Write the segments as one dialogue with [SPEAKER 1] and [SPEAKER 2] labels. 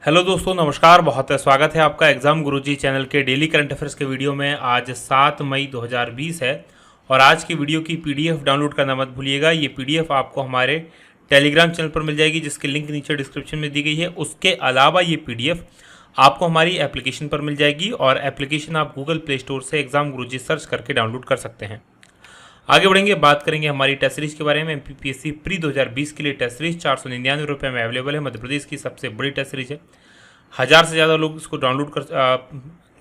[SPEAKER 1] Hello दोस्तों, नमस्कार। बहुत स्वागत है आपका एग्जाम गुरुजी चैनल के डेली करंट अफेयर्स के वीडियो में। आज 7 मई 2020 है और आज की वीडियो की पीडीएफ डाउनलोड करना मत भूलिएगा। ये पीडीएफ आपको हमारे टेलीग्राम चैनल पर मिल जाएगी, जिसकी लिंक नीचे डिस्क्रिप्शन में दी गई है। उसके अलावा ये पीडीएफ आपको हमारी एप्लीकेशन पर मिल जाएगी और एप्लीकेशन आप गूगल प्ले स्टोर से एग्जाम गुरुजी सर्च करके डाउनलोड कर सकते हैं। आगे बढ़ेंगे, बात करेंगे हमारी टेस्ट सीरीज के बारे में। एमपीपीएससी प्री 2020 के लिए टेस्ट सीरीज 499 रुपये में अवेलेबल है। मध्य प्रदेश की सबसे बड़ी टेस्ट सीरीज है। 1000 से ज़्यादा लोग इसको डाउनलोड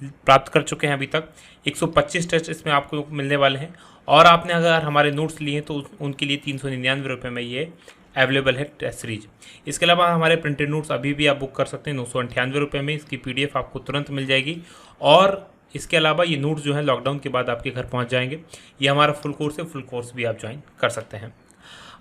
[SPEAKER 1] प्राप्त कर चुके हैं अभी तक। 125 टेस्ट इसमें आपको मिलने वाले हैं और आपने अगर हमारे नोट्स लिए हैं तो उनके लिए 399 रुपये में ये अवेलेबल है टेस्ट सीरीज। इसके अलावा हमारे प्रिंटेड नोट्स अभी भी आप बुक कर सकते हैं 998 रुपये में। इसकी पीडीएफ आपको तुरंत मिल जाएगी और इसके अलावा ये नोट्स जो है लॉकडाउन के बाद आपके घर पहुंच जाएंगे। ये हमारा फुल कोर्स है, फुल कोर्स भी आप ज्वाइन कर सकते हैं।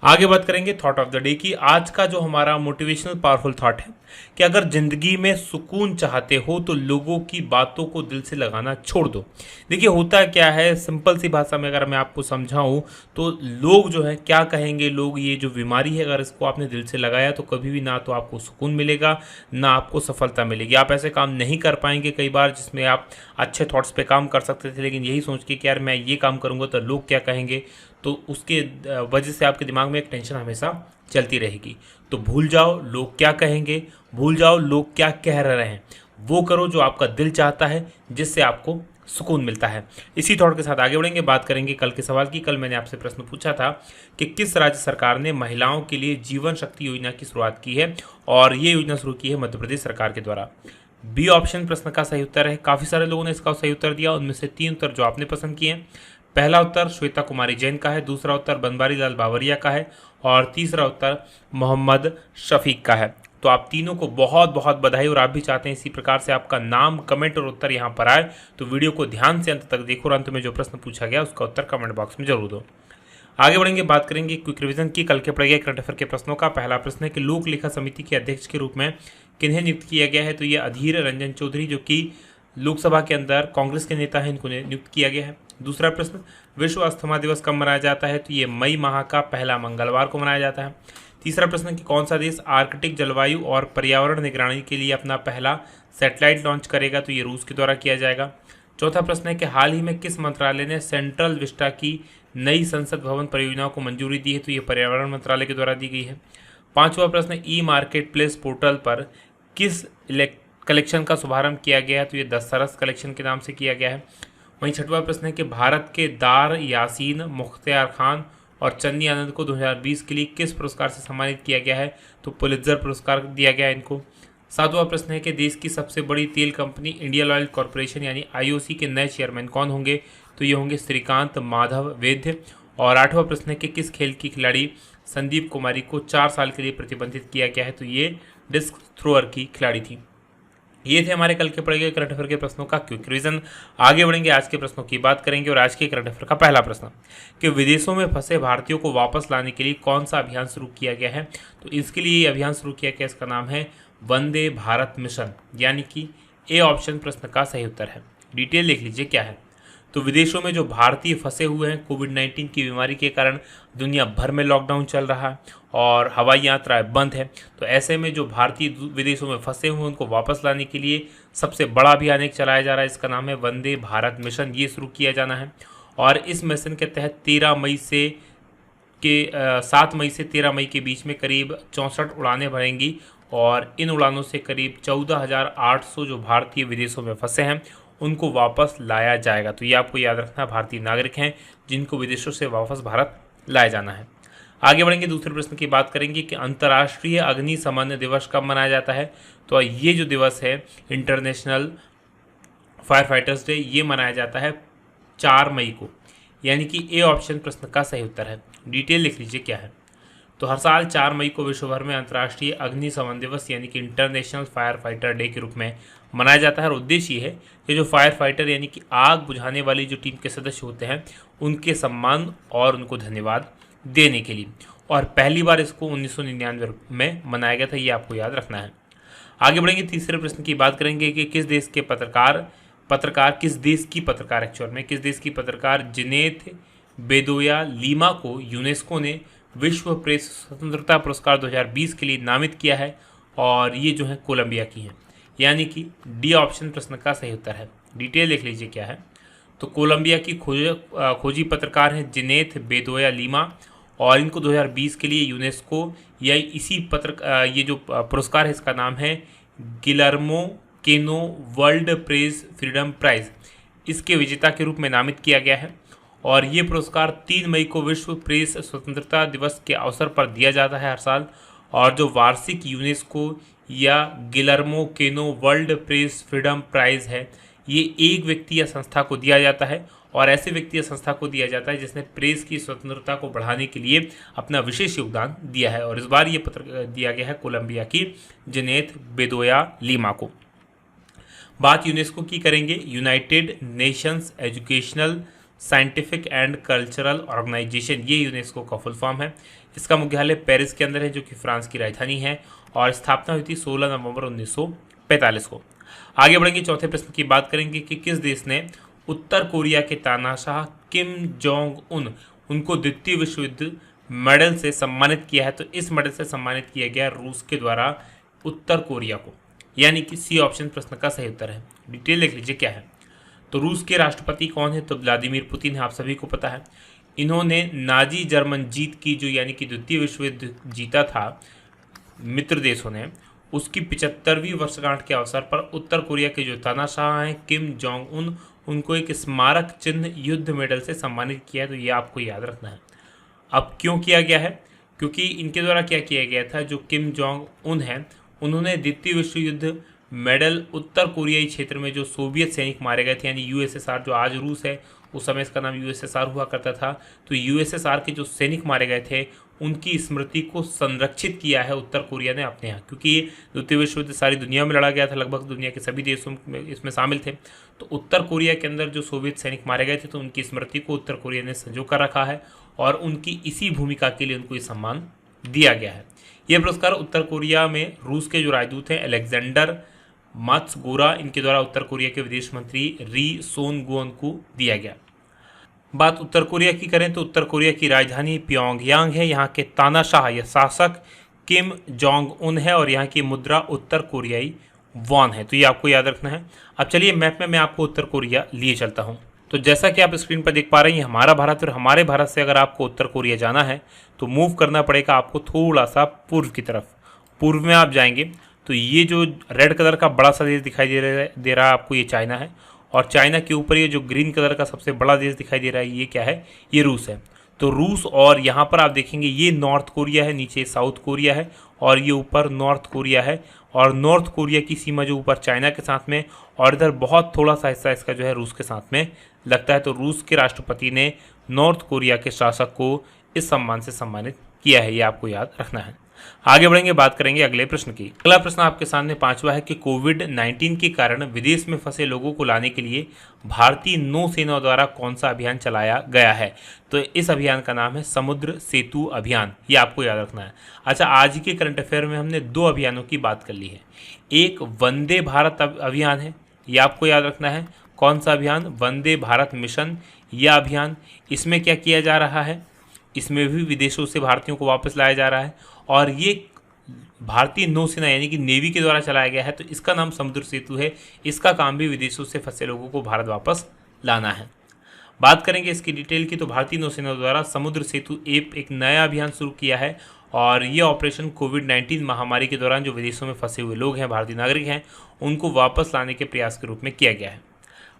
[SPEAKER 1] आगे बात करेंगे थॉट ऑफ द डे की। आज का जो हमारा मोटिवेशनल पावरफुल थॉट है कि अगर जिंदगी में सुकून चाहते हो तो लोगों की बातों को दिल से लगाना छोड़ दो। देखिए, होता क्या है, सिंपल सी भाषा में अगर मैं आपको समझाऊं तो लोग जो है क्या कहेंगे, लोग, ये जो बीमारी है अगर इसको आपने दिल से लगाया तो कभी भी ना तो आपको सुकून मिलेगा ना आपको सफलता मिलेगी। आप ऐसे काम नहीं कर पाएंगे कई बार जिसमें आप अच्छे थॉट्स पे काम कर सकते थे, लेकिन यही सोच के कि यार मैं ये काम करूंगा तो लोग क्या कहेंगे, तो उसके वजह से आपके दिमाग में एक टेंशन हमेशा चलती रहेगी। तो भूल जाओ लोग क्या कहेंगे, भूल जाओ लोग क्या कह रहे हैं, वो करो जो आपका दिल चाहता है, जिससे आपको सुकून मिलता है। इसी थॉट के साथ आगे बढ़ेंगे, बात करेंगे कल के सवाल की। कल मैंने आपसे प्रश्न पूछा था कि किस राज्य सरकार ने महिलाओं के लिए जीवन शक्ति योजना की शुरुआत की है, और ये योजना शुरू की है मध्य प्रदेश सरकार के द्वारा। बी ऑप्शन प्रश्न का सही उत्तर है। काफ़ी सारे लोगों ने इसका सही उत्तर दिया, उनमें से 3 उत्तर जो आपने पसंद किए हैं। पहला उत्तर श्वेता कुमारी जैन का है, दूसरा उत्तर बनवारी लाल बावरिया का है और तीसरा उत्तर मोहम्मद शफीक का है। तो आप तीनों को बहुत बहुत बधाई। और आप भी चाहते हैं इसी प्रकार से आपका नाम, कमेंट और उत्तर यहाँ पर आए तो वीडियो को ध्यान से अंत तक देखो और अंत में जो प्रश्न पूछा गया उसका उत्तर कमेंट बॉक्स में जरूर दो। आगे बढ़ेंगे, बात करेंगे क्विक रिवीजन की। कल के पढ़े गए करंट अफेयर के प्रश्नों का। पहला प्रश्न है कि लोक लेखा समिति के अध्यक्ष के रूप में किन्हें नियुक्त किया गया है, तो ये अधीर रंजन चौधरी जो कि लोकसभा के अंदर कांग्रेस के नेता हैं, इनको नियुक्त किया गया है। दूसरा प्रश्न, विश्व अस्थमा दिवस कब मनाया जाता है, तो ये मई माह का पहला मंगलवार को मनाया जाता है। तीसरा प्रश्न कि कौन सा देश आर्कटिक जलवायु और पर्यावरण निगरानी के लिए अपना पहला सैटेलाइट लॉन्च करेगा, तो ये रूस के द्वारा किया जाएगा। चौथा प्रश्न है कि हाल ही में किस मंत्रालय ने सेंट्रल विस्टा की नई संसद भवन परियोजनाओं को मंजूरी दी है, तो ये पर्यावरण मंत्रालय के द्वारा दी गई है। पांचवा प्रश्न, ई मार्केट प्लेस पोर्टल पर किस कलेक्शन का शुभारंभ किया गया है, तो ये दशरथ कलेक्शन के नाम से किया गया है। वहीं छठवां प्रश्न है कि भारत के दार यासीन, मुख्तियार खान और चन्नी आनंद को 2020 के लिए किस पुरस्कार से सम्मानित किया गया है, तो पुलित्जर पुरस्कार दिया गया है इनको। सातवां प्रश्न है कि देश की सबसे बड़ी तेल कंपनी इंडियन ऑयल कॉरपोरेशन यानी आईओसी के नए चेयरमैन कौन होंगे, तो ये होंगे श्रीकांत माधव वैद्य। और आठवां प्रश्न है कि किस खेल की खिलाड़ी संदीप कुमारी को 4 साल के लिए प्रतिबंधित किया गया है, तो ये डिस्क थ्रोअर की खिलाड़ी थी। ये थे हमारे कल के पढ़े गए करंट अफेयर के प्रश्नों का क्विक रिवीजन। आगे बढ़ेंगे, आज के प्रश्नों की बात करेंगे। और आज के करंट अफेयर का पहला प्रश्न कि विदेशों में फंसे भारतीयों को वापस लाने के लिए कौन सा अभियान शुरू किया गया है, तो इसके लिए ये अभियान शुरू किया गया, इसका नाम है वंदे भारत मिशन, यानी कि ए ऑप्शन प्रश्न का सही उत्तर है। डिटेल लिख लीजिए क्या है। तो विदेशों में जो भारतीय फंसे हुए हैं कोविड-19 की बीमारी के कारण, दुनिया भर में लॉकडाउन चल रहा है और हवाई यात्राएं बंद है, तो ऐसे में जो भारतीय विदेशों में फंसे हुए हैं उनको वापस लाने के लिए सबसे बड़ा अभियान एक चलाया जा रहा है, इसका नाम है वंदे भारत मिशन। ये शुरू किया जाना है और इस मिशन के तहत 7 मई से 13 मई के बीच में करीब 64 उड़ानें भरेंगी और इन उड़ानों से करीब 14,800 जो भारतीय विदेशों में फंसे हैं उनको वापस लाया जाएगा। तो ये आपको याद रखना, भारतीय नागरिक हैं जिनको विदेशों से वापस भारत लाया जाना है। आगे बढ़ेंगे, दूसरे प्रश्न की बात करेंगे कि अंतर्राष्ट्रीय अग्निशमन दिवस कब मनाया जाता है, तो ये जो दिवस है इंटरनेशनल फायर फाइटर्स डे, ये मनाया जाता है 4 मई को, यानी कि ए ऑप्शन प्रश्न का सही उत्तर है। डिटेल लिख लीजिए क्या है। तो हर साल 4 मई को विश्व भर में अंतर्राष्ट्रीय अग्निशमन दिवस यानी कि इंटरनेशनल फायर फाइटर डे के रूप में मनाया जाता है और उद्देश्य ये है कि जो फायर फाइटर यानी कि आग बुझाने वाली जो टीम के सदस्य होते हैं उनके सम्मान और उनको धन्यवाद देने के लिए, और पहली बार इसको 1999 में मनाया गया था, ये आपको याद रखना है। आगे बढ़ेंगे, तीसरे प्रश्न की बात करेंगे कि किस देश की पत्रकार जिनेथ बेदोया लीमा को यूनेस्को ने विश्व प्रेस स्वतंत्रता पुरस्कार 2020 के लिए नामित किया है, और ये जो है कोलंबिया की हैं, यानी कि डी ऑप्शन प्रश्न का सही उत्तर है। डिटेल देख लीजिए क्या है। तो कोलंबिया की खोजी पत्रकार हैं जेनेथ बेदोया लीमा, और इनको 2020 के लिए यूनेस्को या इसी ये जो पुरस्कार है इसका नाम है गिलर्मो केनो वर्ल्ड प्रेस फ्रीडम प्राइज, इसके विजेता के रूप में नामित किया गया है। और ये पुरस्कार 3 मई को विश्व प्रेस स्वतंत्रता दिवस के अवसर पर दिया जाता है हर साल। और जो वार्षिक यूनेस्को या गिलर्मो केनो वर्ल्ड प्रेस फ्रीडम प्राइज है, ये एक व्यक्ति या संस्था को दिया जाता है, और ऐसे व्यक्ति या संस्था को दिया जाता है जिसने प्रेस की स्वतंत्रता को बढ़ाने के लिए अपना विशेष योगदान दिया है। और इस बार ये पत्र दिया गया है कोलंबिया की जेनेथ बेदोया लीमा को। बात यूनेस्को की करेंगे। United Nations Educational Scientific and Cultural Organization, ये यूनेस्को का फुल फॉर्म है। इसका मुख्यालय पेरिस के अंदर है, जो कि फ्रांस की राजधानी है, और स्थापना हुई थी 16 नवंबर 1945 को। आगे बढ़ेंगे, चौथे प्रश्न की बात करेंगे कि किस देश ने उत्तर कोरिया के तानाशाह किम जोंग उन उनको द्वितीय विश्व युद्ध मेडल से सम्मानित किया है। तो इस मेडल से सम्मानित किया गया रूस के द्वारा उत्तर कोरिया को, यानी कि सी ऑप्शन प्रश्न का सही उत्तर है। डिटेल देख लीजिए क्या है। तो रूस के राष्ट्रपति कौन है? तो व्लादिमीर पुतिन है, आप सभी को पता है। इन्होंने नाजी जर्मन जीत की, जो यानी कि द्वितीय विश्व युद्ध जीता था मित्र देशों ने, उसकी 75वीं वर्षगांठ के अवसर पर उत्तर कोरिया के जो तानाशाह हैं किम जोंग उन, उनको एक स्मारक चिन्ह युद्ध मेडल से सम्मानित किया है। तो ये आपको याद रखना है। अब क्यों किया गया है? क्योंकि इनके द्वारा क्या किया गया था, जो किम जोंग उन हैं उन्होंने द्वितीय विश्व युद्ध मेडल उत्तर कोरियाई क्षेत्र में जो सोवियत सैनिक मारे गए थे, यानी यूएसएसआर, जो आज रूस है उस समय इसका नाम यूएसएसआर हुआ करता था, तो यूएसएसआर के जो सैनिक मारे गए थे उनकी स्मृति को संरक्षित किया है उत्तर कोरिया ने अपने यहाँ। क्योंकि ये द्वितीय विश्व युद्ध सारी दुनिया में लड़ा गया था, लगभग दुनिया के सभी देशों में इसमें शामिल थे। तो उत्तर कोरिया के अंदर जो सोवियत सैनिक मारे गए थे, तो उनकी स्मृति को उत्तर कोरिया ने संजो कर रखा है, और उनकी इसी भूमिका के लिए उनको ये सम्मान दिया गया है। यह पुरस्कार उत्तर कोरिया में रूस के जो राजदूत हैं अलेक्जेंडर मात्सुगोरा, इनके द्वारा उत्तर कोरिया के विदेश मंत्री री सोन गुओन को दिया गया। बात उत्तर कोरिया की करें तो उत्तर कोरिया की राजधानी प्योंगयांग है। यहाँ के तानाशाह या शासक किम जोंग उन है, और यहाँ की मुद्रा उत्तर कोरियाई वॉन है। तो ये आपको याद रखना है। अब चलिए मैप में मैं आपको उत्तर कोरिया लिए चलता हूँ। तो जैसा कि आप स्क्रीन पर देख पा रहे हैं, हमारा भारत, और हमारे भारत से अगर आपको उत्तर कोरिया जाना है तो मूव करना पड़ेगा आपको थोड़ा सा पूर्व की तरफ। पूर्व में आप जाएंगे तो ये जो रेड कलर का बड़ा सा देश दिखाई दे रहा है आपको, ये चाइना है, और चाइना के ऊपर ये जो ग्रीन कलर का सबसे बड़ा देश दिखाई दे रहा है, ये क्या है? ये रूस है। तो रूस, और यहाँ पर आप देखेंगे ये नॉर्थ कोरिया है, नीचे साउथ कोरिया है, और ये ऊपर नॉर्थ कोरिया है। और नॉर्थ कोरिया की सीमा जो ऊपर चाइना के साथ में, और इधर बहुत थोड़ा सा हिस्सा इसका जो है रूस के साथ में लगता है। तो रूस के राष्ट्रपति ने नॉर्थ कोरिया के शासक को इस सम्मान से सम्मानित किया है, ये आपको याद रखना है। आगे बढ़ेंगे, बात करेंगे अगले प्रश्न की। अगला प्रश्न आपके सामने पांचवा है कि कोविड-19 के कारण विदेश में फंसे लोगों को लाने के लिए भारतीय नौसेना द्वारा कौन सा अभियान चलाया गया है? तो इस अभियान का नाम है समुद्र सेतु अभियान, ये आपको याद रखना है। अच्छा, आज के करंट अफेयर में हमने 2 अभियानों की बात कर ली है। एक वंदे भारत अभियान है, ये आपको याद रखना है। कौन सा अभियान? वंदे भारत मिशन। यह अभियान, इसमें क्या किया जा रहा है? इसमें भी विदेशों से भारतीयों को वापस लाया जा रहा है, और ये भारतीय नौसेना यानी कि नेवी के द्वारा चलाया गया है। तो इसका नाम समुद्र सेतु है। इसका काम भी विदेशों से फंसे लोगों को भारत वापस लाना है। बात करेंगे इसकी डिटेल की। तो भारतीय नौसेना द्वारा समुद्र सेतु एक नया अभियान शुरू किया है, और ये ऑपरेशन कोविड-19 महामारी के दौरान जो विदेशों में फंसे हुए लोग हैं, भारतीय नागरिक हैं, उनको वापस लाने के प्रयास के रूप में किया गया है।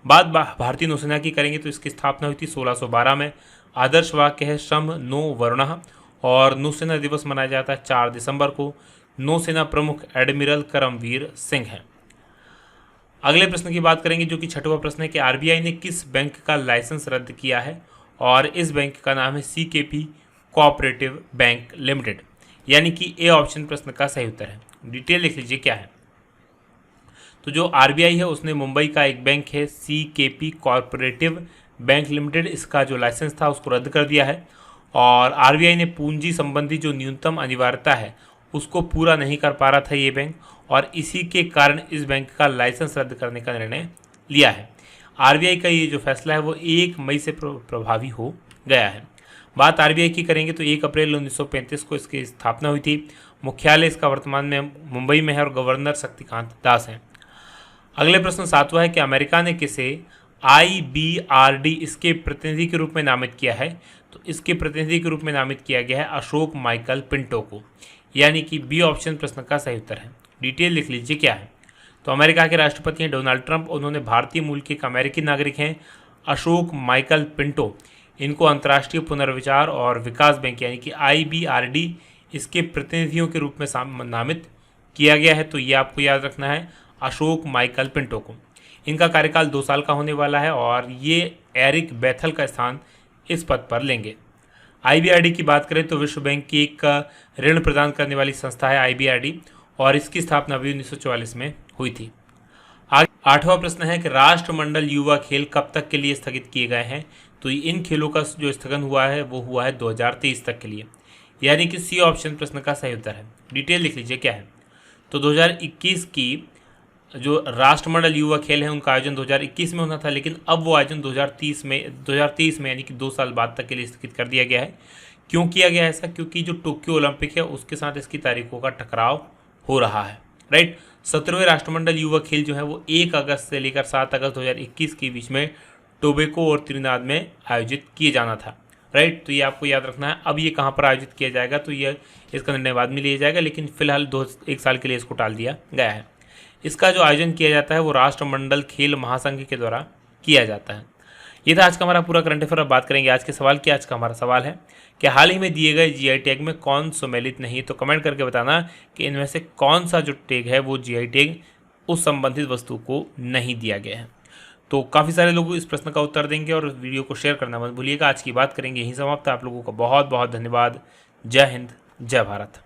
[SPEAKER 1] बात भारतीय नौसेना की करेंगे तो इसकी स्थापना हुई थी 1612 में। आदर्श वाक्य है श्रम नो वर्णः, और नौसेना दिवस मनाया जाता है 4 दिसंबर को। नौसेना प्रमुख एडमिरल करमवीर सिंह हैं। अगले प्रश्न की बात करेंगे, जो कि छठवां प्रश्न है कि आरबीआई ने किस बैंक का लाइसेंस रद्द किया है? और इस बैंक का नाम है सीकेपी कोऑपरेटिव बैंक लिमिटेड, यानी कि ए ऑप्शन प्रश्न का सही उत्तर है। डिटेल लिख लीजिए क्या है। तो जो आरबीआई है उसने मुंबई का एक बैंक है सीकेपी कोऑपरेटिव बैंक लिमिटेड, इसका जो लाइसेंस था उसको रद्द कर दिया है। और आरबीआई ने पूंजी संबंधी जो न्यूनतम अनिवार्यता है उसको पूरा नहीं कर पा रहा था ये बैंक, और इसी के कारण इस बैंक का लाइसेंस रद्द करने का निर्णय लिया है। आरबीआई का ये जो फैसला है वो 1 मई से प्रभावी हो गया है। बात आरबीआई की करेंगे तो 1 अप्रैल 1935 को इसकी स्थापना हुई थी। मुख्यालय इसका वर्तमान में मुंबई में है और गवर्नर शक्तिकांत दास हैं। अगले प्रश्न 7वां है कि अमेरिका ने किसे IBRD इसके प्रतिनिधि के रूप में नामित किया है? तो इसके प्रतिनिधि के रूप में नामित किया गया है अशोक माइकल पिंटो को, यानी कि बी ऑप्शन प्रश्न का सही उत्तर है। डिटेल लिख लीजिए क्या है। तो अमेरिका के राष्ट्रपति हैं डोनाल्ड ट्रंप, उन्होंने भारतीय मूल के एक अमेरिकी नागरिक हैं अशोक माइकल पिंटो, इनको अंतर्राष्ट्रीय पुनर्विचार और विकास बैंक यानी कि IBRD इसके प्रतिनिधियों के रूप में नामित किया गया है। तो ये आपको याद रखना है, अशोक माइकल पिंटो को। इनका कार्यकाल 2 साल का होने वाला है और ये एरिक बेथल का स्थान इस पद पर लेंगे। IBRD की बात करें तो विश्व बैंक की एक ऋण प्रदान करने वाली संस्था है IBRD और इसकी स्थापना भी 1944 में हुई थी। 8वां प्रश्न है कि राष्ट्रमंडल युवा खेल कब तक के लिए स्थगित किए गए हैं? तो इन खेलों का जो स्थगन हुआ है वो हुआ है 2023 तक के लिए, यानी कि सी ऑप्शन प्रश्न का सही उत्तर है। डिटेल लिख लीजिए क्या है। तो 2021 की जो राष्ट्रमंडल युवा खेल है उनका आयोजन 2021 में होना था, लेकिन अब वो आयोजन 2023 में यानी कि 2 साल बाद तक के लिए स्थगित कर दिया गया है। क्यों किया गया ऐसा? क्योंकि जो टोक्यो ओलंपिक है उसके साथ इसकी तारीखों का टकराव हो रहा है। राइट, 17वें राष्ट्रमंडल युवा खेल जो है वो 1 अगस्त से लेकर 7 अगस्त 2021 के बीच में टोबैको और त्रिनाद में आयोजित किए जाना था। राइट, तो ये आपको याद रखना है। अब ये कहाँ पर आयोजित किया जाएगा तो ये इसका निर्णय बाद में लिया जाएगा, लेकिन फिलहाल 1 साल के लिए इसको टाल दिया गया है। इसका जो आयोजन किया जाता है वो राष्ट्रमंडल खेल महासंघ के द्वारा किया जाता है। ये था आज का हमारा पूरा करंट अफेयर। अब बात करेंगे आज के सवाल की। आज का हमारा सवाल है कि हाल ही में दिए गए GI टैग में कौन सम्मिलित नहीं? तो कमेंट करके बताना कि इनमें से कौन सा जो टैग है वो GI टैग उस संबंधित वस्तु को नहीं दिया गया है। तो काफ़ी सारे लोग इस प्रश्न का उत्तर देंगे और वीडियो को शेयर करना मत भूलिएगा। आज की बात करेंगे यहीं समाप्त। आप लोगों का बहुत बहुत धन्यवाद। जय हिंद, जय भारत।